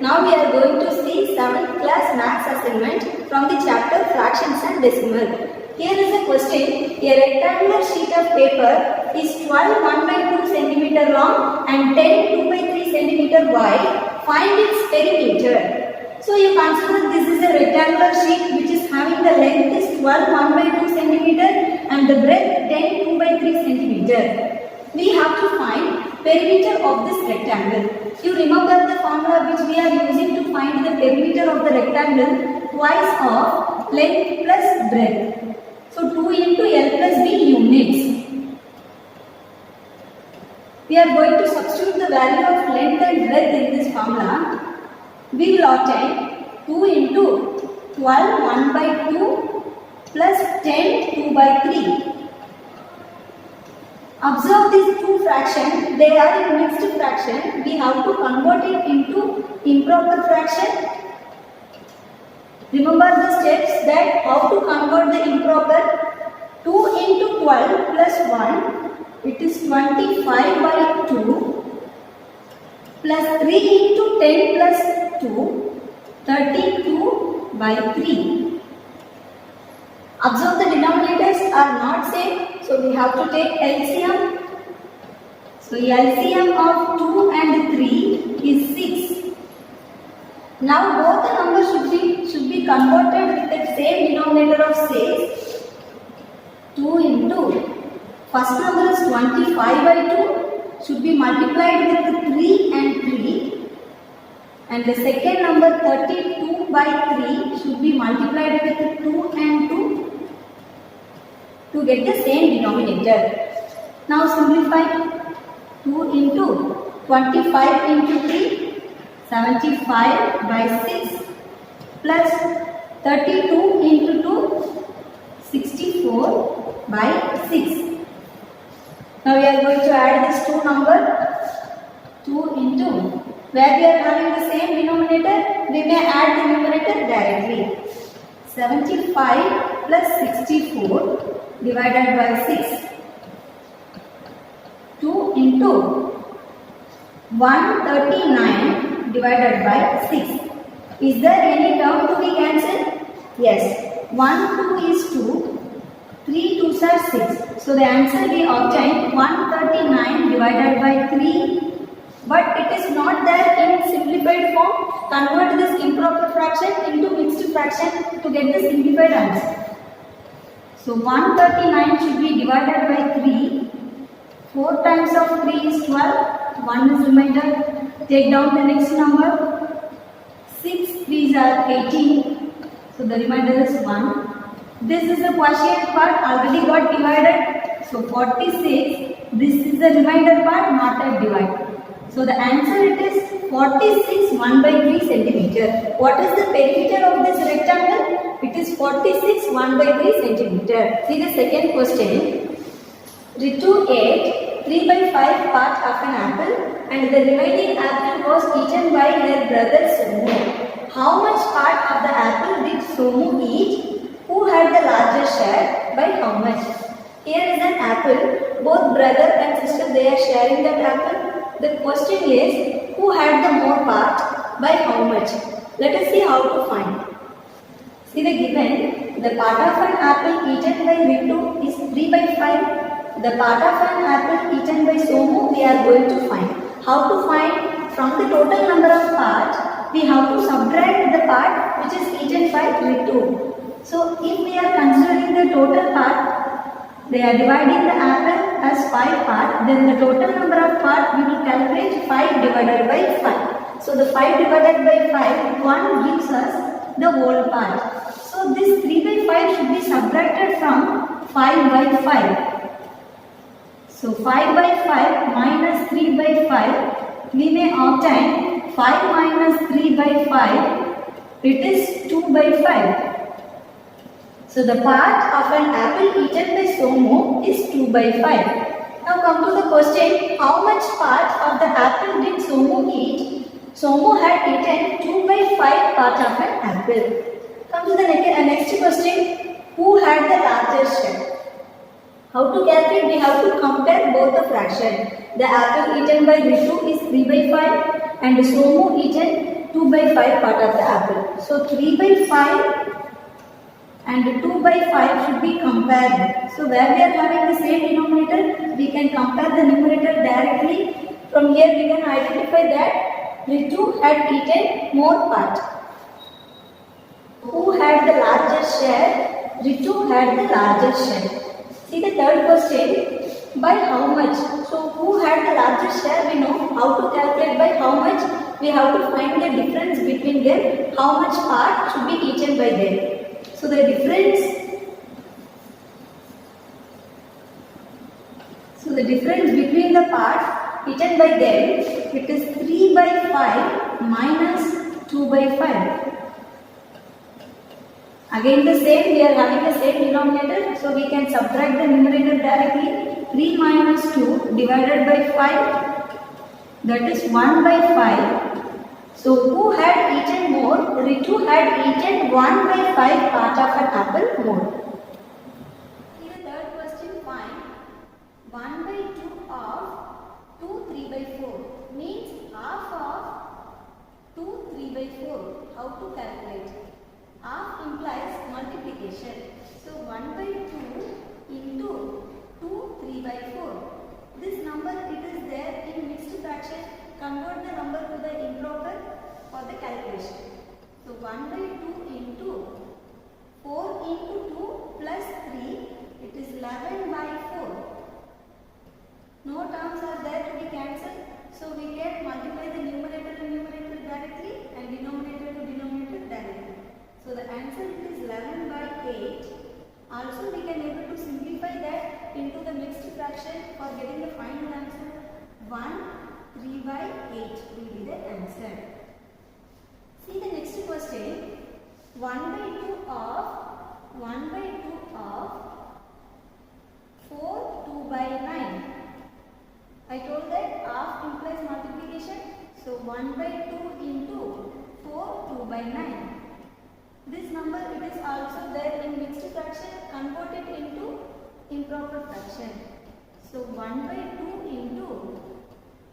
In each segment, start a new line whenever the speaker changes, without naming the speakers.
Now we are going to see 7th class maths assignment from the chapter fractions and decimal. Here is a question. A rectangular sheet of paper is 12 1 by 2 cm long and 10 2 by 3 cm wide. Find its perimeter. So you consider this is a rectangular sheet which is having the length is 12 1 by 2 cm and the breadth 10 2 by 3 cm. We have to find perimeter of this rectangle. You remember the formula which we are using to find the perimeter of the rectangle, twice of length plus breadth. So 2 into L plus B units. We are going to substitute the value of length and breadth in this formula. We will obtain 2 into 12 1 by 2 plus 10 2 by 3. Observe these two fractions, they are in mixed fraction. We have to convert it into improper fraction. Remember the steps that how to convert the improper. 2 into 12 plus 1, it is 25 by 2 plus 3 into 10 plus 2, 32 by 3. Observe the denominators are not same. So we have to take LCM. So LCM of 2 and 3 is 6. Now both the numbers should be converted with the same denominator of 6. 2 into first number is 25 by 2 should be multiplied with the 3 and 3. And the second number 32 by 3 should be multiplied with the 2 and 2. To get the same denominator. Now simplify. 2 into 25 into 3, 75 by 6 plus 32 into 2, 64 by 6. Now we are going to add this two number. 2 into, where we are having the same denominator, we may add the numerator directly. 75 plus 64 divided by 6. 2 into 139 divided by 6. Is there any term to be cancelled? Yes. 1 2 is 2. 3 2s are 6. So the answer we obtained 139 divided by 3. But it is not there in simplified form. Convert this improper fraction into mixed fraction to get the simplified answer. So 139 should be divided by 3. 4 times of 3 is 12. 1 is remainder. Take down the next number. 6 3s are 18. So the remainder is 1. This is the quotient part already got divided. So 46. This is the remainder part not a divide. So the answer it is 46 1 by 3 centimeter. What is the perimeter of this rectangle? It is 46 1 by 3 centimeter. See the second question. Ritu ate 3 by 5 part of an apple and the remaining apple was eaten by her brother Somu. How much part of the apple did Somu eat? Who had the larger share? By how much? Here is an apple. Both brother and sister they are sharing that apple. The question is who had the more part? By how much? Let us see how to find. See the given, the part of an apple eaten by Ritu is 3 by 5. The part of an apple eaten by Somu we are going to find. How to find? From the total number of parts, we have to subtract the part which is eaten by Ritu. So if we are considering the total part, they are dividing the apple as 5 parts, then the total number of parts we will calculate 5 divided by 5. So the 5 divided by 5, 1 gives us the whole part. So this 3 by 5 should be subtracted from 5 by 5. So 5 by 5 minus 3 by 5, we may obtain 5 minus 3 by 5, it is 2 by 5. So the part of an apple eaten by Somu is 2 by 5. Now come to the question, how much part of the apple did Somu eat? Somu had eaten 2 by 5 part of an apple. Come to the next question, who had the larger share? How to calculate? We have to compare both the fraction. The apple eaten by Ritu is 3 by 5 and Somu eaten 2 by 5 part of the apple. So 3 by 5 and 2 by 5 should be compared. So where we are having the same denominator, we can compare the numerator directly. From here we can identify that Ritu had eaten more part. Who had the larger share? Ritu had the larger share. See the third question, by how much? So who had the larger share? We know how to calculate by how much. We have to find the difference between them. How much part should be eaten by them. So the difference between the parts eaten by them, it is 3 by 5 minus 2 by 5. Again the same, we are having the same denominator, so we can subtract the numerator directly. 3 minus 2 divided by 5, that is 1 by 5. So who had eaten more? Ritu had eaten 1 by 5 part of an apple more. See the third question, find 1 by 2 of 2 3 by 4 means half of 2 3 by 4. How to calculate? Half implies multiplication. So 1 by 2 into 2 3 by 4. This number it is there in mixed fraction. Convert the number to the improper for the calculation. So 1 by 2 into 4 into 2 plus 3, it is 11 by 4. No terms are there to be cancelled. So we can multiply the numerator to numerator directly and denominator to denominator directly. So the answer is 11 by 8. Also we can able to simplify that into the mixed fraction for getting the final answer. 1 3 by 8 will be the answer. See the next question. 1 by 2 of 4 2 by 9. I told that half implies multiplication. So 1 by 2 into 4 2 by 9. This number it is also there in mixed fraction. Convert it into improper fraction. So 1 by 2 into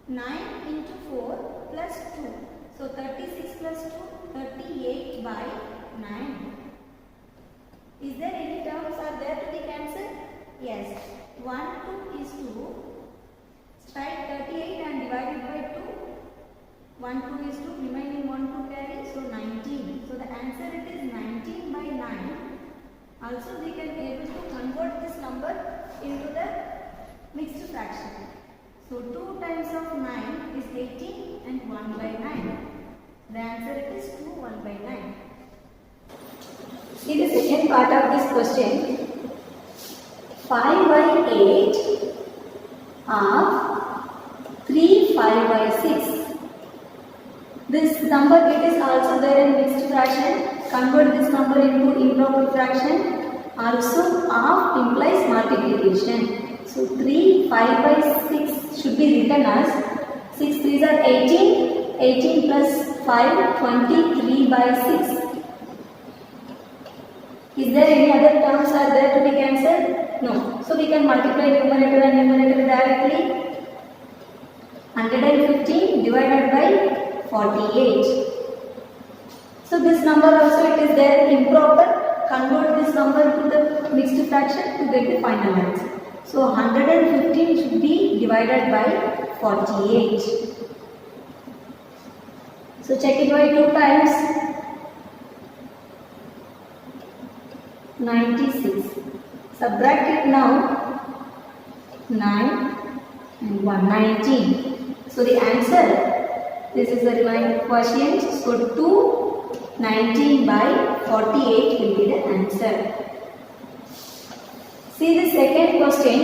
9 into 4 plus 2. So 36 plus 2, 38 by 9. Is there any terms are there to be cancelled? Yes. 1 2 is 2. Strike 38 and divide it by 2. 1 2 is 2. Remaining 1 to carry. So 19. So the answer it is 19 by 9. Also we can able to convert this number into the mixed fraction. So 2 times of 9 is 18 and 1 by 9. The answer is 2 1 by 9. See the second part of this question. 5 by 8 of 3 5 by 6. This number it is also there in mixed fraction. Convert this number into improper fraction. Also half implies multiplication. So 3 5 by 6 should be written as 6 3s are 18. 18 plus 5 23 by 6. Is there any other terms are there to be cancelled? No. So we can multiply numerator and numerator directly. 115 divided by 48. So this number also it is there improper. Convert this number to the mixed fraction to get the final answer. So 115 should be divided by 48. So check it by 2 times. 96. Subtract it now. 9 and 119. So the answer, this is the remaining quotient. So 219 by 48 will be the answer. See the second question.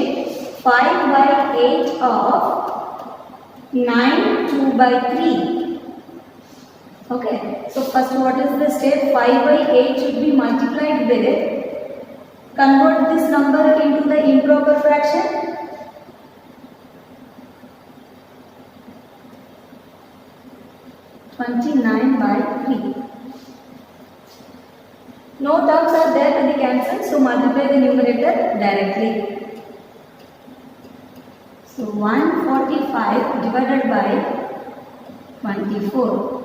5 by 8 of 9 2 by 3. Okay. So first what is the step? 5 by 8 should be multiplied with it. Convert this number into the improper fraction. (29 by 3). No terms are there to be cancelled, so multiply the numerator directly. So 145 divided by 24.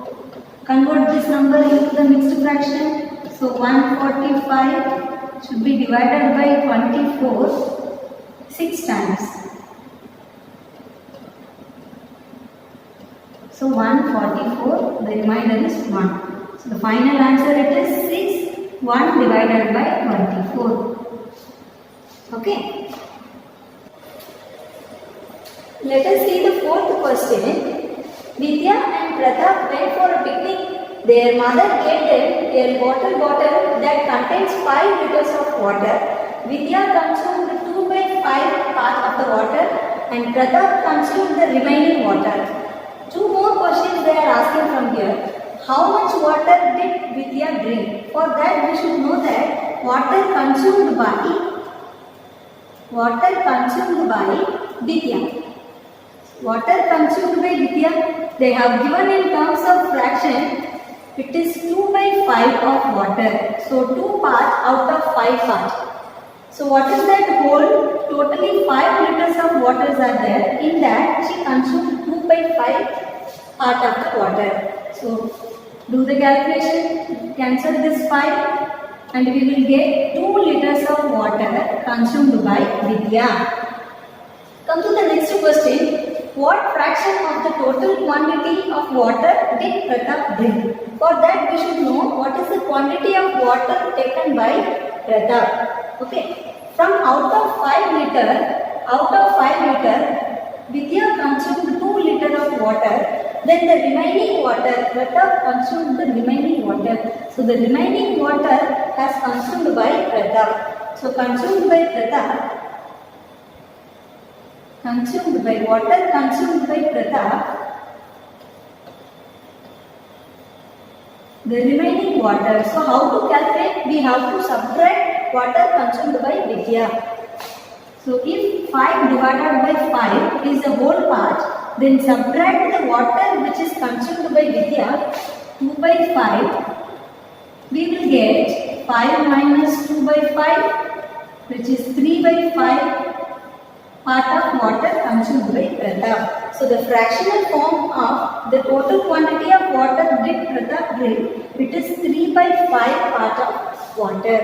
convert this number into the mixed fraction. So 145 should be divided by 24 6 times. So 144, the remainder is 1. So the final answer it is 6, 1 divided by 24. Okay. Let us see the fourth question. Vidya and Pratap went for a picnic. Their mother gave them a water bottle that contains 5 liters of water. Vidya consumed 2 by 5 part of the water and Pratap consumed the remaining water. Two more questions they are asking from here. How much water did Vidya drink? For that we should know that water consumed by Vidya. Water consumed by Vidya, they have given in terms of fraction, it is 2 by 5 of water. So 2 parts out of 5 parts. So what is that whole? Totally 5 liters of waters are there. In that she consumed 2 by 5 part of the water. So do the calculation, cancel this 5 and we will get 2 liters of water consumed by Vidya. Come to the next question. What fraction of the total quantity of water did Pratap drink? For that we should know what is the quantity of water taken by Pratap. Okay. From out of 5 liter, Vidya consumed 2 liter of water. Then the remaining water, Pratap consumed the remaining water. So the remaining water has consumed by Pratap. So consumed by Pratap. Water consumed by Pratap, the remaining water. So how to calculate? We have to subtract water consumed by Vidya. So if 5 divided by 5 is the whole part, then subtract the water which is consumed by Vidya, 2 by 5, we will get 5 minus 2 by 5, which is 3 by 5 part of water consumed by Pratap. So the fractional form of the total quantity of water did Pratap drink, it is 3 by 5 part of water.